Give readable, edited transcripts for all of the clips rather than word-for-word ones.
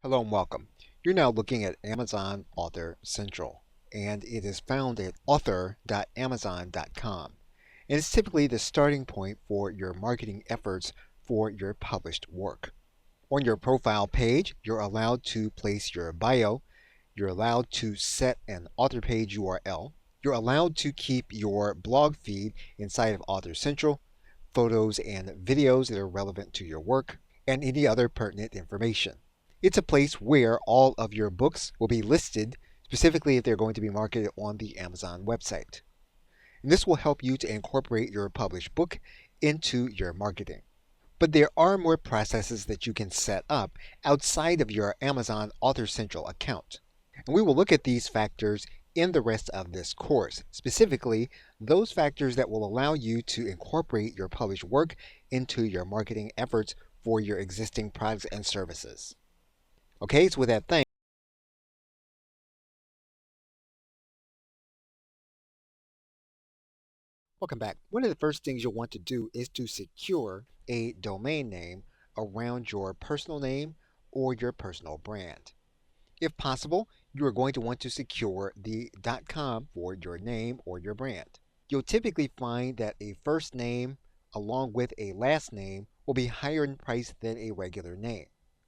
Hello and welcome. You're now looking at Amazon Author Central, and it is found at author.amazon.com. And it's typically the starting point for your marketing efforts for your published work. On your profile page, you're allowed to place your bio, you're allowed to set an author page URL, you're allowed to keep your blog feed inside of Author Central, photos and videos that are relevant to your work, and any other pertinent information. It's a place where all of your books will be listed, specifically if they're going to be marketed on the Amazon website. And this will help you to incorporate your published book into your marketing. But there are more processes that you can set up outside of your Amazon Author Central account. And we will look at these factors in the rest of this course, specifically those factors that will allow you to incorporate your published work into your marketing efforts for your existing products and services. Okay, so with that, thanks. Welcome back. One of the first things you'll want to do is to secure a domain name around your personal name or your personal brand. If possible, you are going to want to secure the .com for your name or your brand. You'll typically find that a first name along with a last name will be higher in price than a regular name.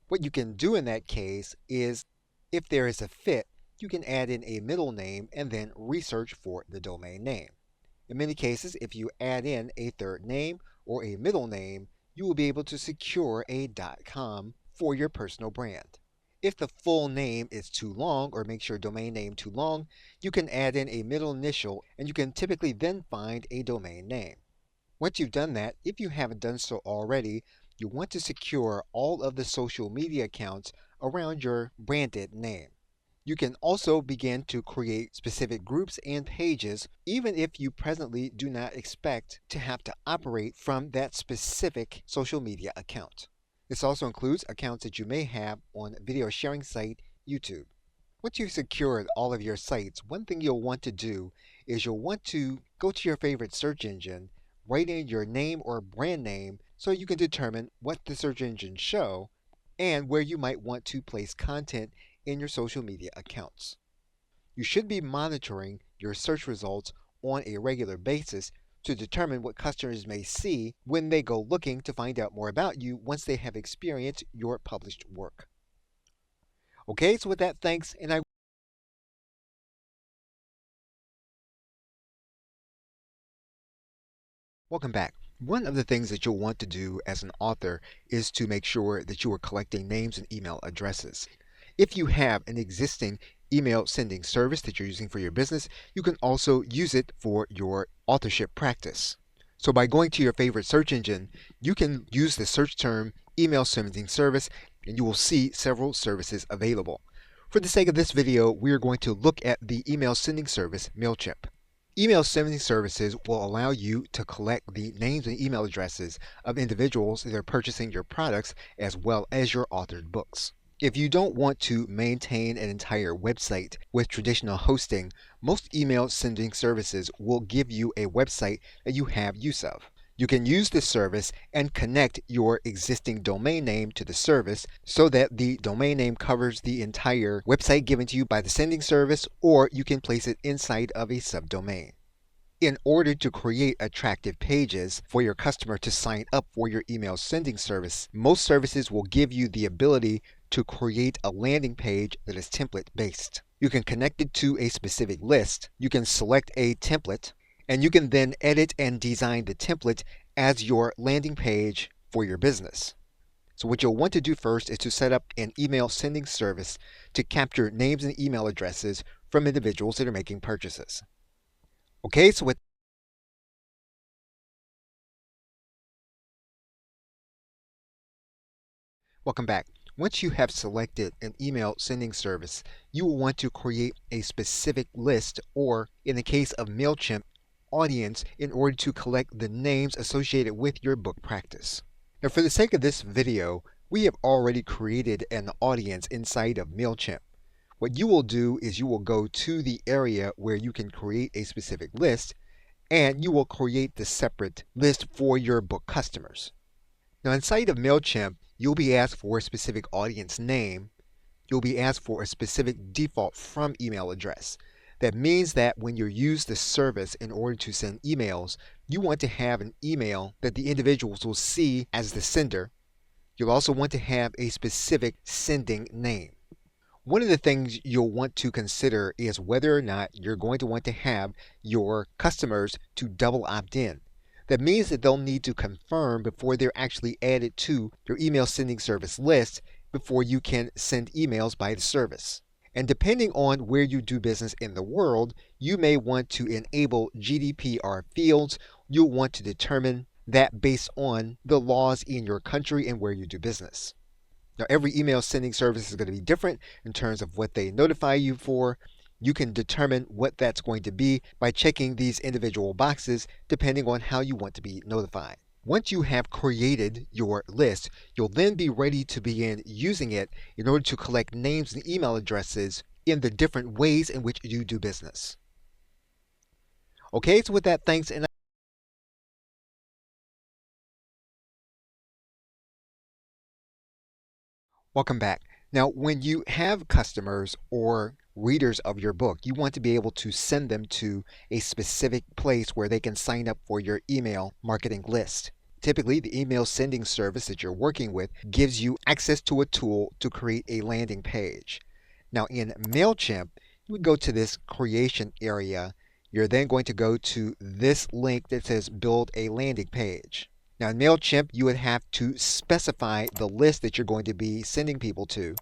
What you can do in that case is, if there is a fit, you can add in a middle name and then research for the domain name. In many cases, if you add in a third name or a middle name, you will be able to secure a .com for your personal brand. If the full name is too long or makes your domain name too long, you can add in a middle initial and you can typically then find a domain name. Once you've done that, if you haven't done so already, you want to secure all of the social media accounts around your branded name. You can also begin to create specific groups and pages, even if you presently do not expect to have to operate from that specific social media account. This also includes accounts that you may have on video sharing site YouTube. Once you've secured all of your sites, one thing you'll want to do is you'll want to go to your favorite search engine, write in your name or brand name so you can determine what the search engines show and where you might want to place content in your social media accounts. You should be monitoring your search results on a regular basis to determine what customers may see when they go looking to find out more about you once they have experienced your published work. Okay, so with that, thanks, and welcome back. One of the things that you'll want to do as an author is to make sure that you are collecting names and email addresses. If you have an existing email sending service that you're using for your business, you can also use it for your authorship practice. So by going to your favorite search engine, you can use the search term email sending service and you will see several services available. For the sake of this video, we are going to look at the email sending service MailChimp. Email sending services will allow you to collect the names and email addresses of individuals that are purchasing your products as well as your authored books. If you don't want to maintain an entire website with traditional hosting, most email sending services will give you a website that you have use of. You can use this service and connect your existing domain name to the service so that the domain name covers the entire website given to you by the sending service, or you can place it inside of a subdomain. In order to create attractive pages for your customer to sign up for your email sending service, most services will give you the ability to create a landing page that is template based. You can connect it to a specific list, you can select a template, and you can then edit and design the template as your landing page for your business. So what you'll want to do first is to set up an email sending service to capture names and email addresses from individuals that are making purchases. Okay, so welcome back. Once you have selected an email sending service, you will want to create a specific list, or in the case of MailChimp, audience, in order to collect the names associated with your book practice. Now, for the sake of this video, we have already created an audience inside of MailChimp. What you will do is you will go to the area where you can create a specific list, and you will create the separate list for your book customers. Now, inside of MailChimp, you'll be asked for a specific audience name, you'll be asked for a specific default from email address. That means that when you use the service in order to send emails, you want to have an email that the individuals will see as the sender. You'll also want to have a specific sending name. One of the things you'll want to consider is whether or not you're going to want to have your customers to double opt in. That means that they'll need to confirm before they're actually added to your email sending service list before you can send emails by the service. And depending on where you do business in the world, you may want to enable GDPR fields. You'll want to determine that based on the laws in your country and where you do business. Now, every email sending service is going to be different in terms of what they notify you for. You can determine what that's going to be by checking these individual boxes depending on how you want to be notified. Once you have created your list, you'll then be ready to begin using it in order to collect names and email addresses in the different ways in which you do business. Okay, so with that, thanks. And welcome back. Now, when you have customers or readers of your book, you want to be able to send them to a specific place where they can sign up for your email marketing list. Typically, the email sending service that you're working with gives you access to a tool to create a landing page. Now, in MailChimp, you would go to this creation area. You're then going to go to this link that says build a landing page. Now, in MailChimp, you would have to specify the list that you're going to be sending people to.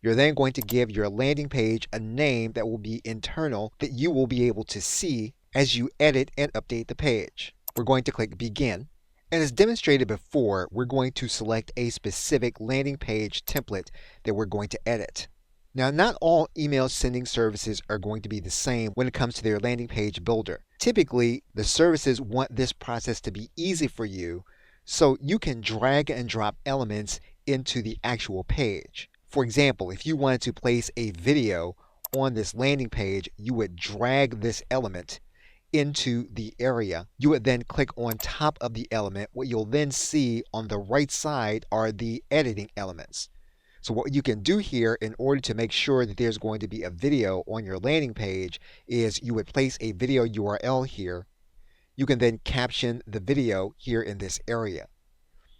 You're then going to give your landing page a name that will be internal that you will be able to see as you edit and update the page. We're going to click Begin. And as demonstrated before, we're going to select a specific landing page template that we're going to edit. Now, not all email sending services are going to be the same when it comes to their landing page builder. Typically, the services want this process to be easy for you, so you can drag and drop elements into the actual page. For example, if you wanted to place a video on this landing page, you would drag this element into the area. You would then click on top of the element. What you'll then see on the right side are the editing elements. So what you can do here in order to make sure that there's going to be a video on your landing page is you would place a video URL here. You can then caption the video here in this area.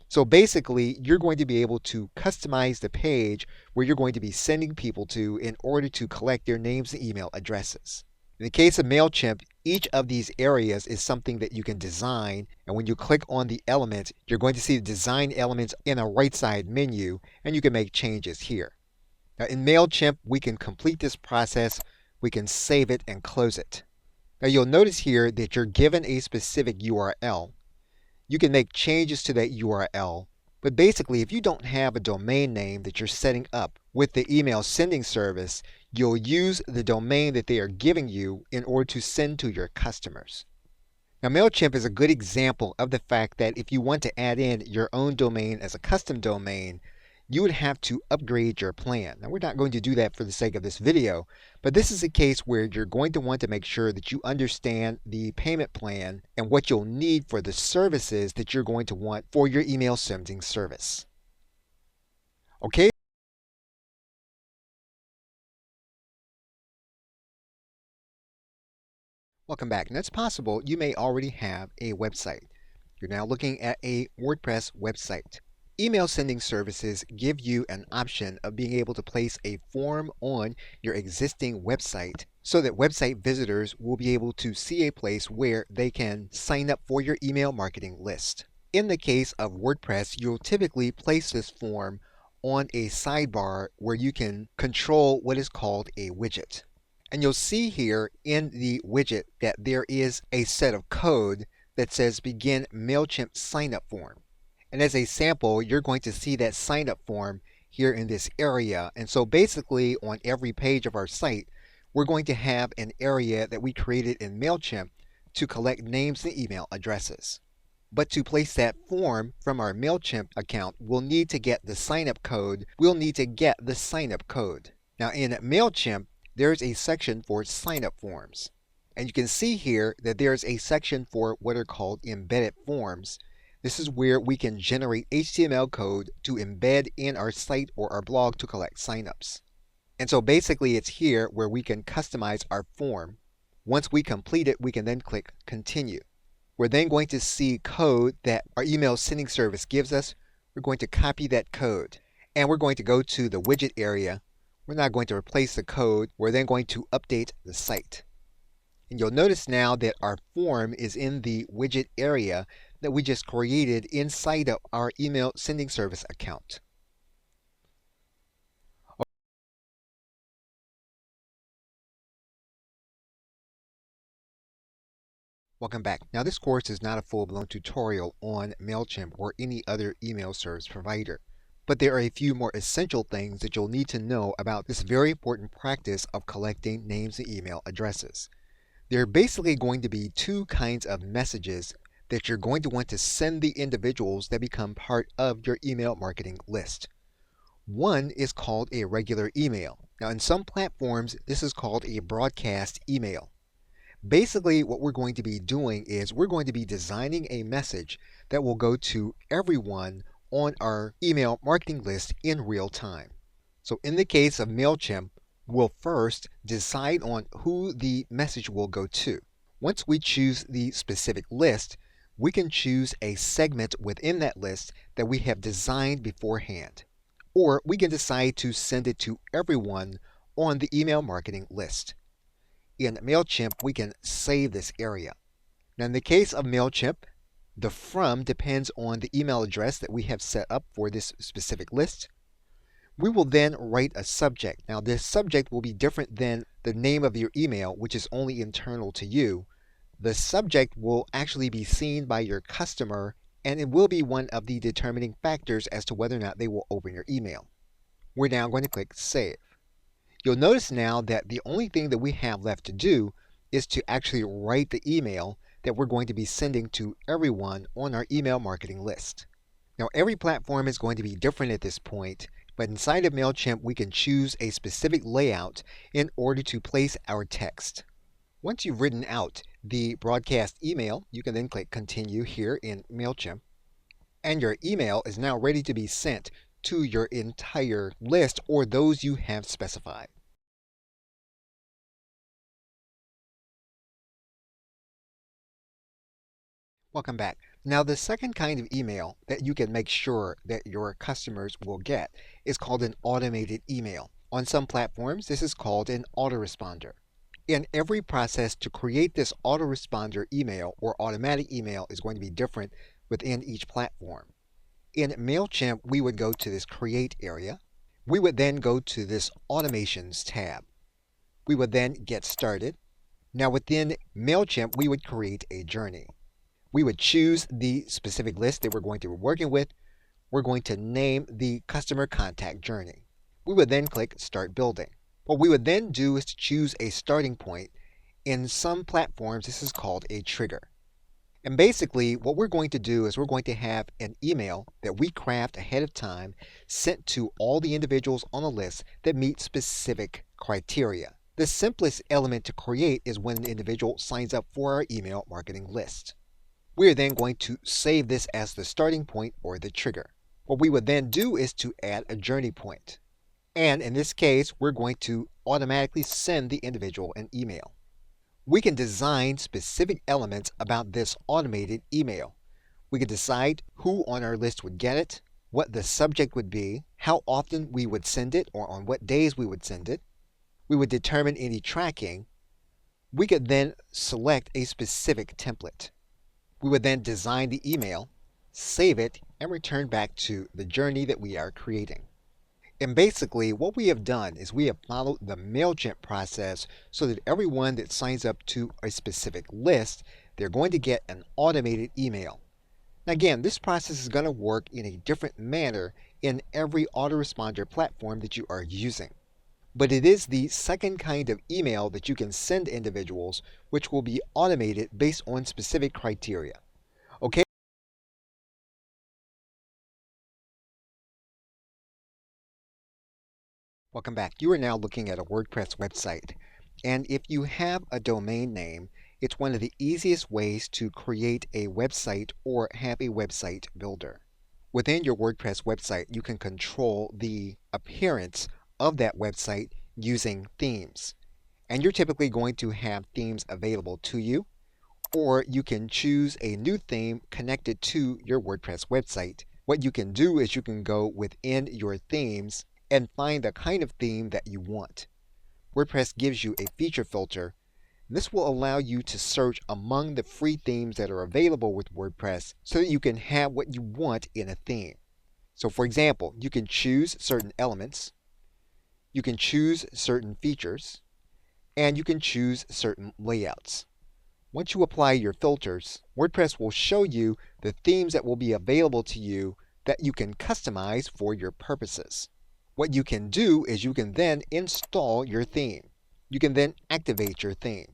So basically, you're going to be able to customize the page where you're going to be sending people to in order to collect their names and email addresses. In the case of MailChimp, each of these areas is something that you can design, and when you click on the element, you're going to see the design elements in a right side menu, and you can make changes here. Now in MailChimp, we can complete this process, we can save it and close it. Now you'll notice here that you're given a specific URL. You can make changes to that URL, but basically if you don't have a domain name that you're setting up with the email sending service, you'll use the domain that they are giving you in order to send to your customers. Now, MailChimp is a good example of the fact that if you want to add in your own domain as a custom domain, you would have to upgrade your plan. Now, we're not going to do that for the sake of this video, but this is a case where you're going to want to make sure that you understand the payment plan and what you'll need for the services that you're going to want for your email sending service. Okay. Welcome back. Now, it's possible you may already have a website. You're now looking at a WordPress website. Email sending services give you an option of being able to place a form on your existing website so that website visitors will be able to see a place where they can sign up for your email marketing list. In the case of WordPress, you'll typically place this form on a sidebar where you can control what is called a widget. And you'll see here in the widget that there is a set of code that says Begin MailChimp Sign Up Form. And as a sample, you're going to see that sign up form here in this area. And so basically on every page of our site, we're going to have an area that we created in MailChimp to collect names and email addresses. But to place that form from our MailChimp account, we'll need to get the sign up code. Now in MailChimp, there's a section for sign up forms. And you can see here that there's a section for what are called embedded forms This is where we can generate HTML code to embed in our site or our blog to collect signups. And so basically it's here where we can customize our form. Once we complete it, we can then click Continue. We're then going to see code that our email sending service gives us. We're going to copy that code and we're going to go to the widget area. We're not going to replace the code. We're then going to update the site. And you'll notice now that our form is in the widget area that we just created inside of our email sending service account. Welcome back. Now this course is not a full-blown tutorial on MailChimp or any other email service provider, but there are a few more essential things that you'll need to know about this very important practice of collecting names and email addresses. There are basically going to be two kinds of messages that you're going to want to send the individuals that become part of your email marketing list. One is called a regular email. Now in some platforms, this is called a broadcast email. Basically, what we're going to be doing is we're going to be designing a message that will go to everyone on our email marketing list in real time. So in the case of MailChimp, we'll first decide on who the message will go to. Once we choose the specific list, we can choose a segment within that list that we have designed beforehand. Or we can decide to send it to everyone on the email marketing list. In MailChimp, we can save this area. Now, in the case of MailChimp, the from depends on the email address that we have set up for this specific list. We will then write a subject. Now, this subject will be different than the name of your email, which is only internal to you. The subject will actually be seen by your customer, and it will be one of the determining factors as to whether or not they will open your email. We're now going to click Save. You'll notice now that the only thing that we have left to do is to actually write the email that we're going to be sending to everyone on our email marketing list. Now, every platform is going to be different at this point, but inside of MailChimp, we can choose a specific layout in order to place our text. Once you've written out the broadcast email, you can then click Continue here in MailChimp, and your email is now ready to be sent to your entire list or those you have specified. Welcome back. Now, the second kind of email that you can make sure that your customers will get is called an automated email. On some platforms, this is called an autoresponder. In every process to create this autoresponder email or automatic email is going to be different within each platform. In MailChimp, we would go to this Create area. We would then go to this Automations tab. We would then get started. Now within MailChimp, we would create a journey. We would choose the specific list that we're going to be working with. We're going to name the customer contact journey. We would then click Start Building. What we would then do is to choose a starting point. In some platforms, this is called a trigger. And basically, what we're going to do is we're going to have an email that we craft ahead of time sent to all the individuals on the list that meet specific criteria. The simplest element to create is when an individual signs up for our email marketing list. We're then going to save this as the starting point or the trigger. What we would then do is to add a journey point. And in this case, we're going to automatically send the individual an email. We can design specific elements about this automated email. We can decide who on our list would get it, what the subject would be, how often we would send it, or on what days we would send it. We would determine any tracking. We could then select a specific template. We would then design the email, save it, and return back to the journey that we are creating. And basically, what we have done is we have followed the MailChimp process so that everyone that signs up to a specific list, they're going to get an automated email. Now again, this process is going to work in a different manner in every autoresponder platform that you are using. But it is the second kind of email that you can send individuals, which will be automated based on specific criteria. Okay? Welcome back. You are now looking at a WordPress website. And if you have a domain name, It's one of the easiest ways to create a website or have a website builder. Within your WordPress website, you can control the appearance of that website using themes. And you're typically going to have themes available to you, or you can choose a new theme connected to your WordPress website. What you can do is you can go within your themes and find the kind of theme that you want. WordPress gives you a feature filter. This will allow you to search among the free themes that are available with WordPress so that you can have what you want in a theme. So for example, you can choose certain elements, you can choose certain features, and you can choose certain layouts. Once you apply your filters, WordPress will show you the themes that will be available to you that you can customize for your purposes. What you can do is you can then install your theme. You can then activate your theme.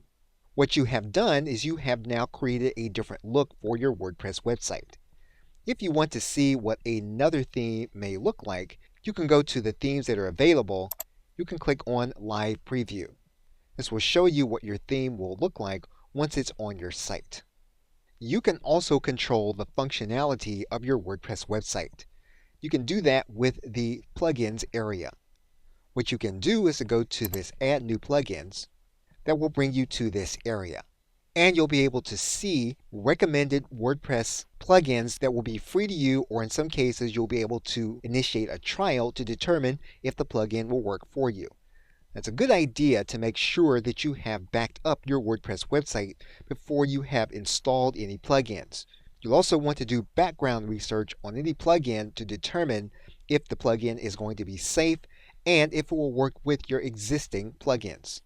What you have done is you have now created a different look for your WordPress website. If you want to see what another theme may look like, you can go to the themes that are available. You can click on Live Preview. This will show you what your theme will look like once it's on your site. You can also control the functionality of your WordPress website. You can do that with the plugins area. What you can do is to go to this Add New Plugins. That will bring you to this area. And you'll be able to see recommended WordPress plugins that will be free to you, or in some cases, you'll be able to initiate a trial to determine if the plugin will work for you. It's a good idea to make sure that you have backed up your WordPress website before you have installed any plugins. You'll also want to do background research on any plugin to determine if the plugin is going to be safe and if it will work with your existing plugins.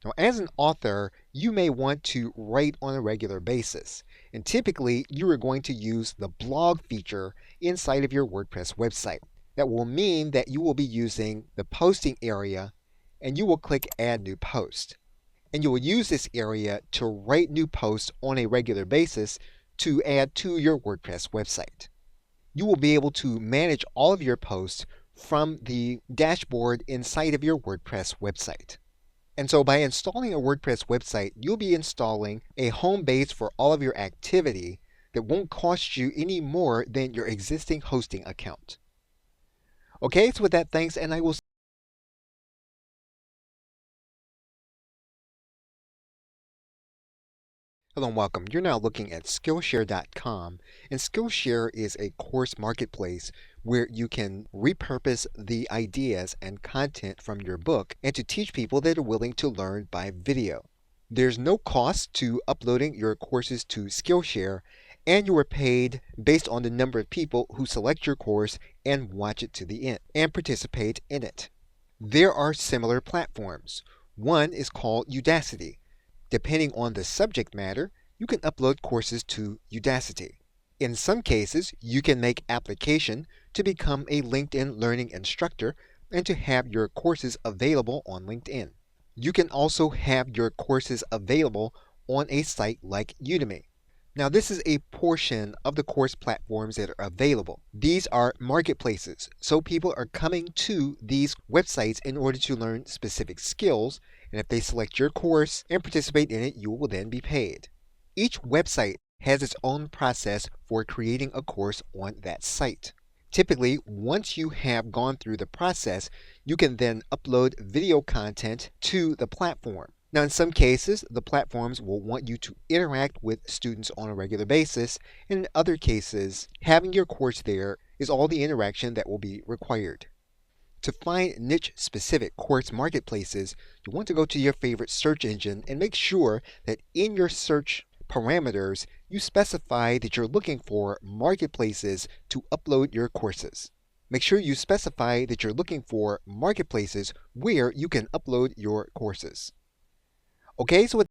Now, as an author, you may want to write on a regular basis, and typically you are going to use the blog feature inside of your WordPress website. That will mean that you will be using the posting area, and you will click Add New Post. And you will use this area to write new posts on a regular basis to add to your WordPress website. You will be able to manage all of your posts from the dashboard inside of your WordPress website. And so by installing a WordPress website, you'll be installing a home base for all of your activity that won't cost you any more than your existing hosting account. Okay, so with that, thanks, and I will Hello and welcome. You're now looking at Skillshare.com, and Skillshare is a course marketplace where you can repurpose the ideas and content from your book and to teach people that are willing to learn by video. There's no cost to uploading your courses to Skillshare, and you are paid based on the number of people who select your course and watch it to the end and participate in it. There are similar platforms. One is called Udacity. Depending on the subject matter, you can upload courses to Udacity. In some cases, you can make application to become a LinkedIn Learning instructor and to have your courses available on LinkedIn. You can also have your courses available on a site like Udemy. Now, this is a portion of the course platforms that are available. These are marketplaces, so people are coming to these websites in order to learn specific skills, and if they select your course and participate in it, you will then be paid. Each website has its own process for creating a course on that site. Typically, once you have gone through the process, you can then upload video content to the platform. Now, in some cases, the platforms will want you to interact with students on a regular basis, and in other cases, having your course there is all the interaction that will be required. To find niche-specific course marketplaces, you want to go to your favorite search engine and make sure that in your search parameters, you specify that you're looking for marketplaces to upload your courses. Make sure you specify that you're looking for marketplaces where you can upload your courses. Okay, so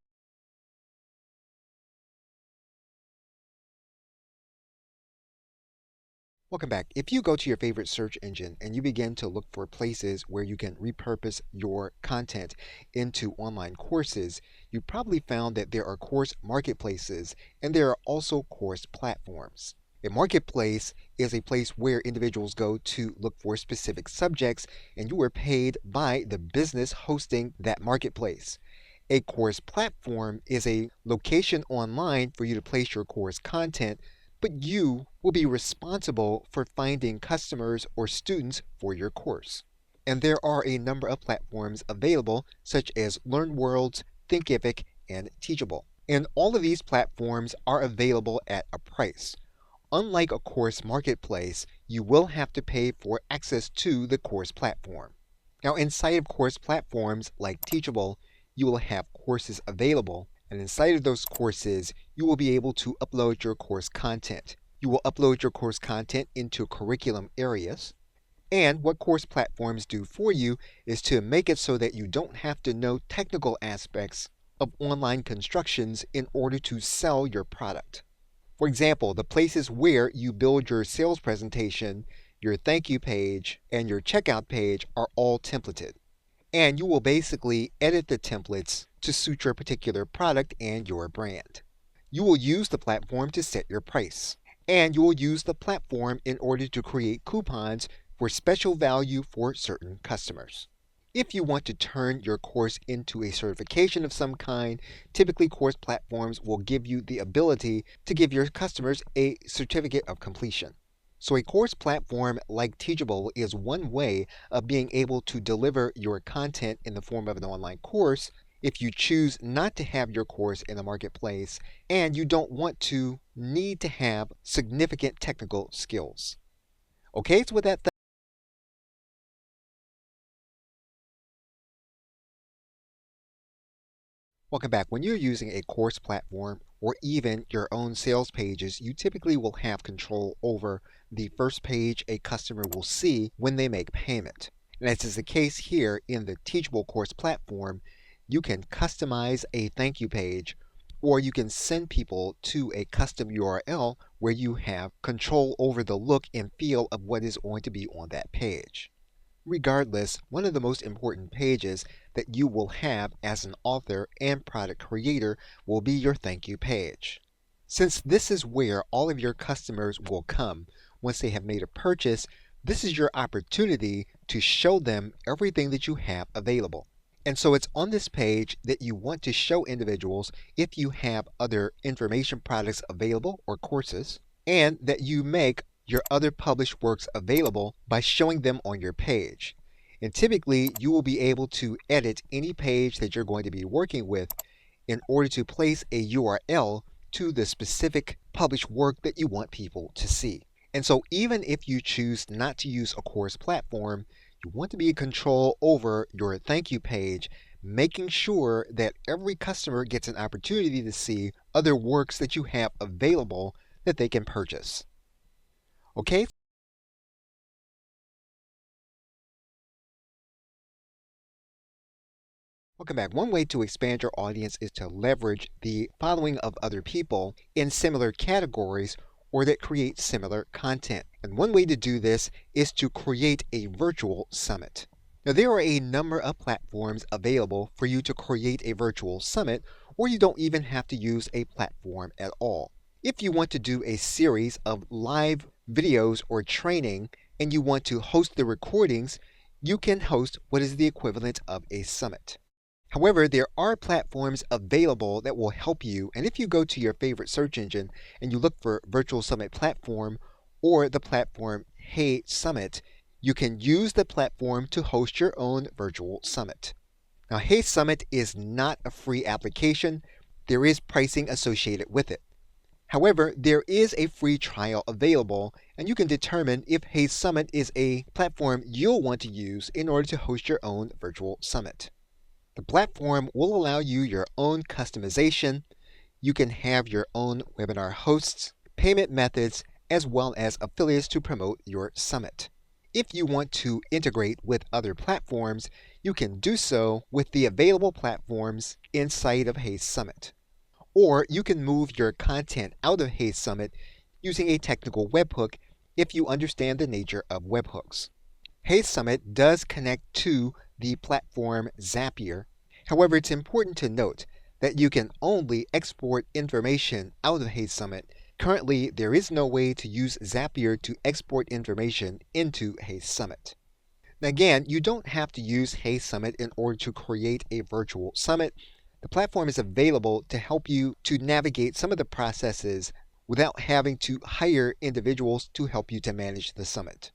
welcome back. If you go to your favorite search engine and you begin to look for places where you can repurpose your content into online courses, you probably found that there are course marketplaces and there are also course platforms. A marketplace is a place where individuals go to look for specific subjects, and you are paid by the business hosting that marketplace. A course platform is a location online for you to place your course content, but you will be responsible for finding customers or students for your course. And there are a number of platforms available, such as LearnWorlds, Thinkific, and Teachable. And all of these platforms are available at a price. Unlike a course marketplace, you will have to pay for access to the course platform. Now, inside of course platforms like Teachable, you will have courses available, and inside of those courses, you will be able to upload your course content. You will upload your course content into curriculum areas, and what course platforms do for you is to make it so that you don't have to know technical aspects of online constructions in order to sell your product. For example, the places where you build your sales presentation, your thank you page, and your checkout page are all templated. And you will basically edit the templates to suit your particular product and your brand. You will use the platform to set your price. And you will use the platform in order to create coupons for special value for certain customers. If you want to turn your course into a certification of some kind, typically course platforms will give you the ability to give your customers a certificate of completion. So a course platform like Teachable is one way of being able to deliver your content in the form of an online course if you choose not to have your course in the marketplace and you don't want to need to have significant technical skills. Okay, so with that, welcome back. When you're using a course platform or even your own sales pages, you typically will have control over the first page a customer will see when they make payment. And as is the case here in the Teachable course platform, you can customize a thank you page, or you can send people to a custom URL where you have control over the look and feel of what is going to be on that page. Regardless, one of the most important pages that you will have as an author and product creator will be your thank you page. Since this is where all of your customers will come once they have made a purchase, this is your opportunity to show them everything that you have available. And so it's on this page that you want to show individuals if you have other information products available or courses, and that you make your other published works available by showing them on your page. And typically, you will be able to edit any page that you're going to be working with in order to place a URL to the specific published work that you want people to see. And so even if you choose not to use a course platform, you want to be in control over your thank you page, making sure that every customer gets an opportunity to see other works that you have available that they can purchase. Okay? Welcome back. One way to expand your audience is to leverage the following of other people in similar categories or that create similar content. And one way to do this is to create a virtual summit. Now, there are a number of platforms available for you to create a virtual summit, or you don't even have to use a platform at all. If you want to do a series of live videos or training and you want to host the recordings, you can host what is the equivalent of a summit. However, there are platforms available that will help you, and if you go to your favorite search engine and you look for Virtual Summit Platform or the platform Hey Summit, you can use the platform to host your own virtual summit. Now, Hey Summit is not a free application. There is pricing associated with it. However, there is a free trial available, and you can determine if Hey Summit is a platform you'll want to use in order to host your own virtual summit. The platform will allow you your own customization. You can have your own webinar hosts, payment methods, as well as affiliates to promote your summit. If you want to integrate with other platforms, you can do so with the available platforms inside of Hey Summit. Or you can move your content out of Hey Summit using a technical webhook if you understand the nature of webhooks. Hey Summit does connect to the platform Zapier. However, it's important to note that you can only export information out of Hey Summit. Currently, there is no way to use Zapier to export information into Hey Summit. Now again, you don't have to use Hey Summit in order to create a virtual summit. The The platform is available to help you to navigate some of the processes without having to hire individuals to help you to manage the summit.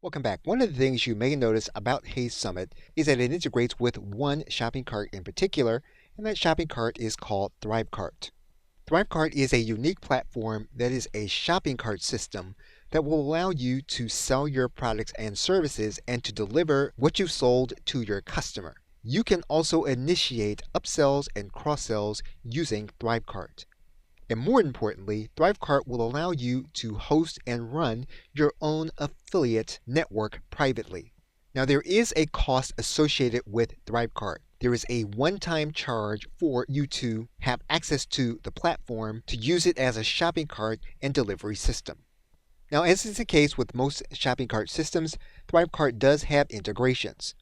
Welcome back. One of the things you may notice about Hayes Summit is that it integrates with one shopping cart in particular, and that shopping cart is called ThriveCart. ThriveCart is a unique platform that is a shopping cart system that will allow you to sell your products and services and to deliver what you've sold to your customer. You can also initiate upsells and cross-sells using ThriveCart. And more importantly, ThriveCart will allow you to host and run your own affiliate network privately. Now, there is a cost associated with ThriveCart. There is a one-time charge for you to have access to the platform to use it as a shopping cart and delivery system. Now, as is the case with most shopping cart systems, ThriveCart does have integrations.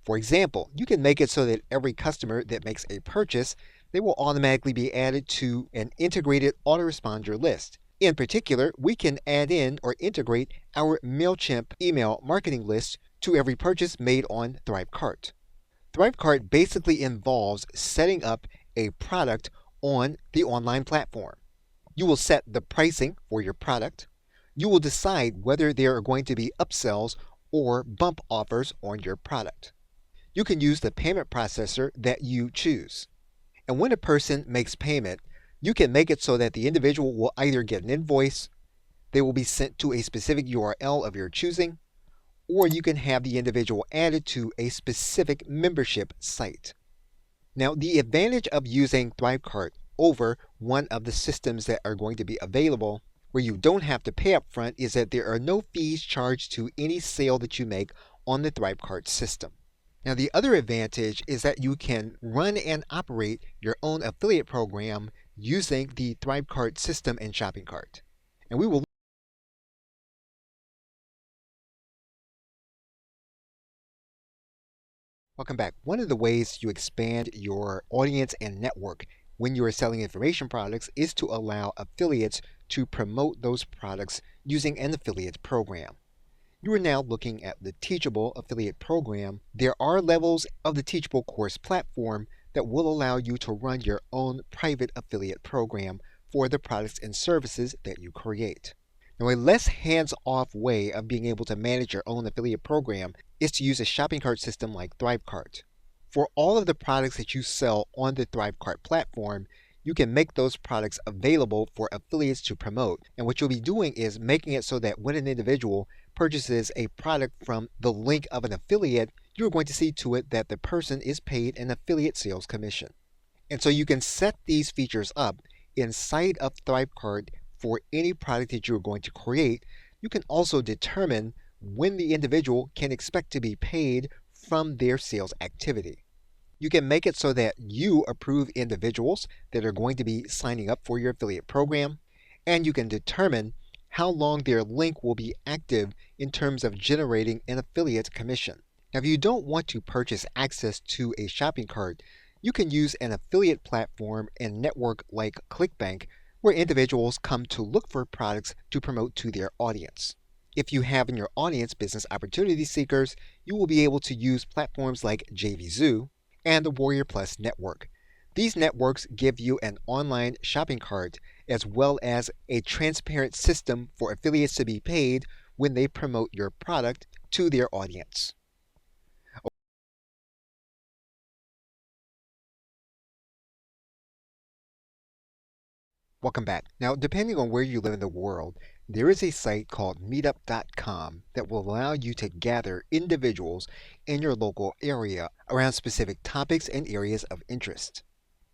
For example, you can make it so that every customer that makes a purchase, they will automatically be added to an integrated autoresponder list. In particular, we can add in or integrate our MailChimp email marketing list to every purchase made on ThriveCart. ThriveCart basically involves setting up a product on the online platform. You will set the pricing for your product. You will decide whether there are going to be upsells or bump offers on your product. You can use the payment processor that you choose. And when a person makes payment, you can make it so that the individual will either get an invoice, they will be sent to a specific URL of your choosing, or you can have the individual added to a specific membership site. Now, the advantage of using ThriveCart over one of the systems that are going to be available where you don't have to pay up front is that there are no fees charged to any sale that you make on the ThriveCart system. Now, the other advantage is that you can run and operate your own affiliate program using the ThriveCart system and shopping cart. And we will Welcome back. One of the ways you expand your audience and network when you are selling information products is to allow affiliates to promote those products using an affiliate program. You are now looking at the Teachable Affiliate Program. There are levels of the Teachable course platform that will allow you to run your own private affiliate program for the products and services that you create. Now, a less hands-off way of being able to manage your own affiliate program is to use a shopping cart system like ThriveCart. For all of the products that you sell on the ThriveCart platform, you can make those products available for affiliates to promote. And what you'll be doing is making it so that when an individual purchases a product from the link of an affiliate, you're going to see to it that the person is paid an affiliate sales commission. And so you can set these features up inside of ThriveCart for any product that you're going to create. You can also determine when the individual can expect to be paid from their sales activity. You can make it so that you approve individuals that are going to be signing up for your affiliate program, and you can determine how long their link will be active in terms of generating an affiliate commission. Now, if you don't want to purchase access to a shopping cart, you can use an affiliate platform and network like ClickBank, where individuals come to look for products to promote to their audience. If you have in your audience business opportunity seekers, you will be able to use platforms like JVZoo and the Warrior Plus network. These networks give you an online shopping cart as well as a transparent system for affiliates to be paid when they promote your product to their audience. Welcome back. Now, depending on where you live in the world, there is a site called meetup.com that will allow you to gather individuals in your local area around specific topics and areas of interest.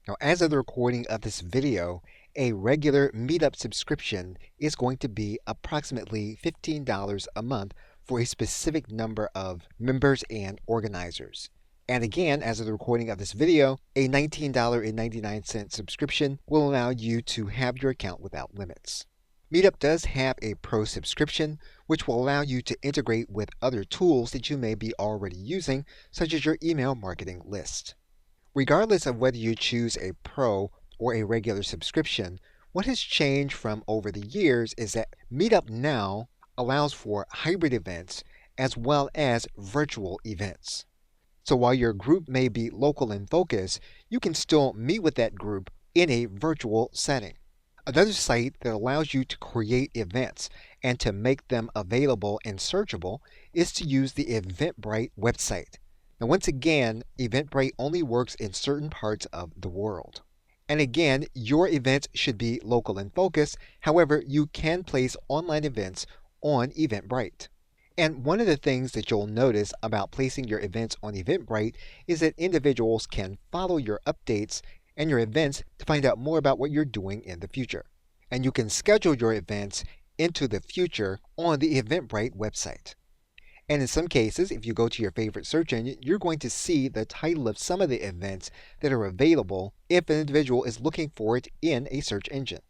Now, as of the recording of this video, a regular Meetup subscription is going to be approximately $15 a month for a specific number of members and organizers. And again, as of the recording of this video, a $19.99 subscription will allow you to have your account without limits. Meetup does have a pro subscription, which will allow you to integrate with other tools that you may be already using, such as your email marketing list. Regardless of whether you choose a pro or a regular subscription, what has changed from over the years is that Meetup now allows for hybrid events as well as virtual events. So while your group may be local in focus, you can still meet with that group in a virtual setting. Another site that allows you to create events and to make them available and searchable is to use the Eventbrite website. Now, once again, Eventbrite only works in certain parts of the world. And again, your events should be local in focus. However, you can place online events on Eventbrite. And one of the things that you'll notice about placing your events on Eventbrite is that individuals can follow your updates and your events to find out more about what you're doing in the future. And you can schedule your events into the future on the Eventbrite website. And in some cases, if you go to your favorite search engine, you're going to see the title of some of the events that are available if an individual is looking for it in a search engine.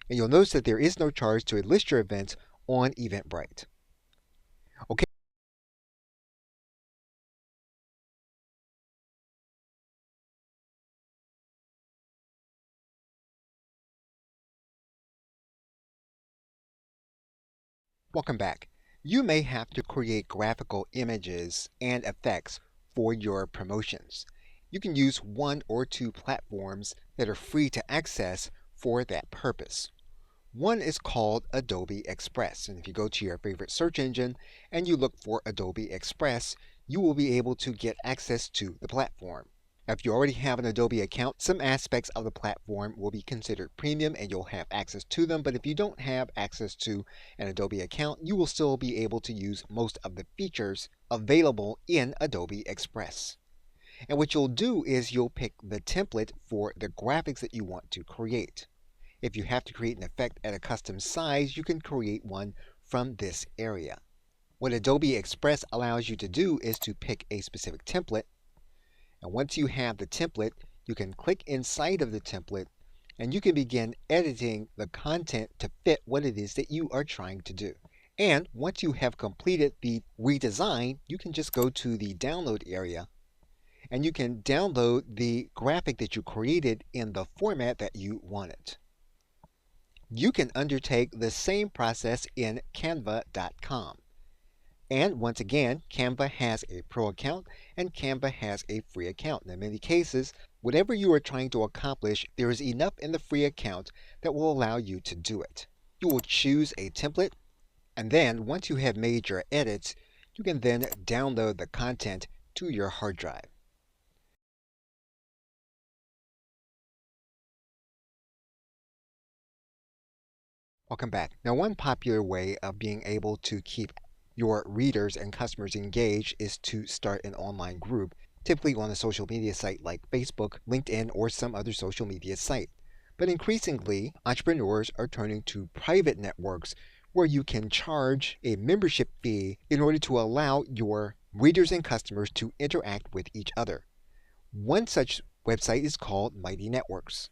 And you'll notice that there is no charge to list your events on Eventbrite. Okay. Welcome back. You may have to create graphical images and effects for your promotions. You can use one or two platforms that are free to access for that purpose. One is called Adobe Express, and if you go to your favorite search engine and you look for Adobe Express, you will be able to get access to the platform. Now, if you already have an Adobe account, some aspects of the platform will be considered premium and you'll have access to them. But if you don't have access to an Adobe account, you will still be able to use most of the features available in Adobe Express. And what you'll do is you'll pick the template for the graphics that you want to create. If you have to create an effect at a custom size, you can create one from this area. What Adobe Express allows you to do is to pick a specific template. And once you have the template, you can click inside of the template and you can begin editing the content to fit what it is that you are trying to do. And once you have completed the redesign, you can just go to the download area and you can download the graphic that you created in the format that you want it. You can undertake the same process in Canva.com. And once again, Canva has a pro account and Canva has a free account. In many cases, whatever you are trying to accomplish, there is enough in the free account that will allow you to do it. You will choose a template, and then once you have made your edits, you can then download the content to your hard drive. Welcome back. Now, one popular way of being able to keep your readers and customers engaged is to start an online group, typically on a social media site like Facebook, LinkedIn, or some other social media site. But increasingly, entrepreneurs are turning to private networks where you can charge a membership fee in order to allow your readers and customers to interact with each other. One such website is called Mighty Networks.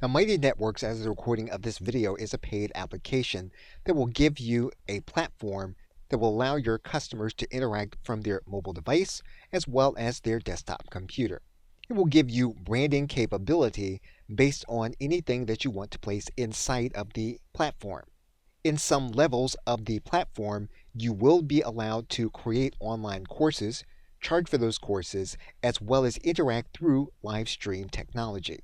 Now, Mighty Networks, as a recording of this video, is a paid application that will give you a platform that will allow your customers to interact from their mobile device as well as their desktop computer. It will give you branding capability based on anything that you want to place inside of the platform. In some levels of the platform, you will be allowed to create online courses, charge for those courses, as well as interact through live stream technology.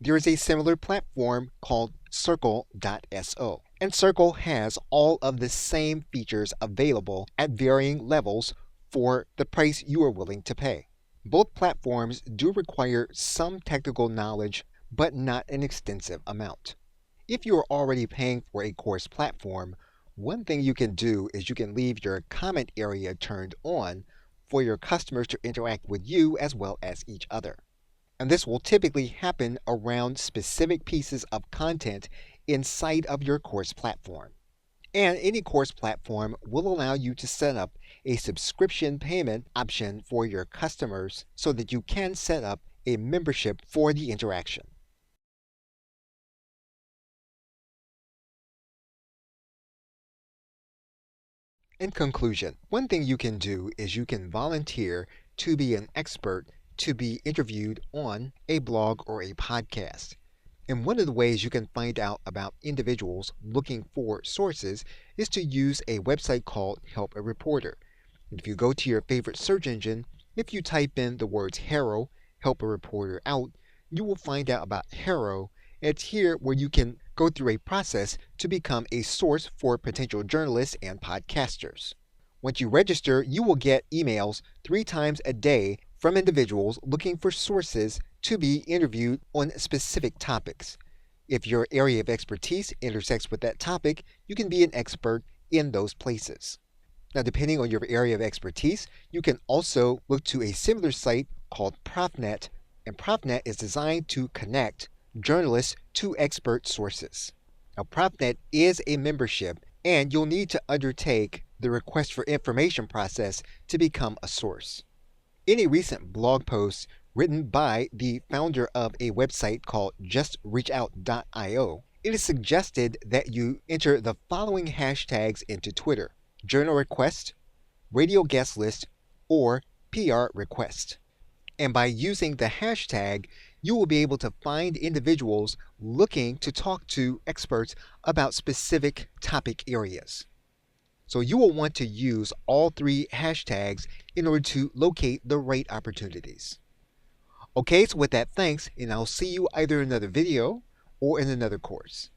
There is a similar platform called Circle.so, and Circle has all of the same features available at varying levels for the price you are willing to pay. Both platforms do require some technical knowledge, but not an extensive amount. If you are already paying for a course platform, one thing you can do is you can leave your comment area turned on for your customers to interact with you as well as each other. And this will typically happen around specific pieces of content inside of your course platform. And any course platform will allow you to set up a subscription payment option for your customers so that you can set up a membership for the interaction. In conclusion, one thing you can do is you can volunteer to be an expert to be interviewed on a blog or a podcast. And one of the ways you can find out about individuals looking for sources is to use a website called Help a Reporter. If you go to your favorite search engine, if you type in the words HARO, help a reporter out, you will find out about HARO. It's here where you can go through a process to become a source for potential journalists and podcasters. Once you register, you will get emails 3 times a day from individuals looking for sources to be interviewed on specific topics. If your area of expertise intersects with that topic, you can be an expert in those places. Now, depending on your area of expertise, you can also look to a similar site called ProfNet, and ProfNet is designed to connect journalists to expert sources. Now, ProfNet is a membership, and you'll need to undertake the request for information process to become a source. In a recent blog post written by the founder of a website called justreachout.io, it is suggested that you enter the following hashtags into Twitter: journal request, radio guest list, or PR request. And by using the hashtag, you will be able to find individuals looking to talk to experts about specific topic areas. So you will want to use all 3 hashtags in order to locate the right opportunities. Okay, so with that, thanks, and I'll see you either in another video or in another course.